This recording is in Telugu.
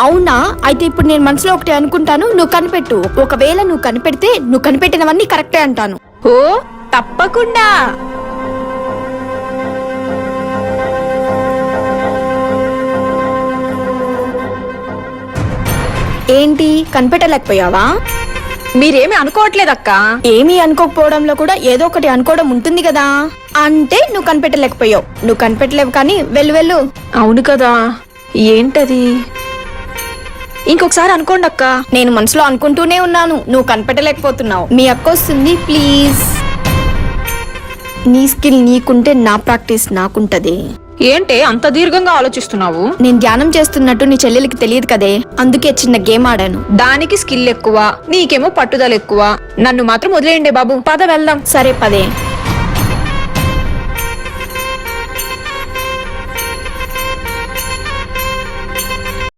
అవునా? అయితే ఇప్పుడు నేను మనసులో ఒకటి అనుకుంటాను, నువ్వు కనిపెట్టు. ఒకవేళ నువ్వు కనిపెడితే నువ్వు కనిపెట్టినవన్నీ కరెక్టే అంటాను. ఓ తప్పకుండా. ఏంటి, కనిపెట్టలేకపోయావా? మీరేమి అనుకోవట్లేదక్క. ఏమీ అనుకోకపోవడంలో కూడా ఏదో ఒకటి అనుకోవడం ఉంటుంది కదా. అంటే నువ్వు కనిపెట్టలేకపోయావు. నువ్వు కనిపెట్టలేవు కానీ వెళ్ళు వెళ్ళు. అవును కదా, ఏంటది? ఇంకొకసారి అనుకోండి అక్క. నేను మనసులో అనుకుంటూనే ఉన్నాను, నువ్వు కనిపెట్టలేకపోతున్నావు. మీ అక్క వస్తుంది, ప్లీజ్. నీ స్కిల్ నీకుంటే నా ప్రాక్టీస్ నాకుంటది. ఏంటే అంత దీర్ఘంగా ఆలోచిస్తున్నావు? నేను ధ్యానం చేస్తున్నట్టు నీ చెల్లెలికి తెలియదు కదే, అందుకే చిన్న గేమ్ ఆడాను. దానికి స్కిల్ ఎక్కువ, నీకేమో పట్టుదల ఎక్కువ. నన్ను మాత్రం వదిలేయండి బాబు, పద వెళ్దాం. సరే పదే.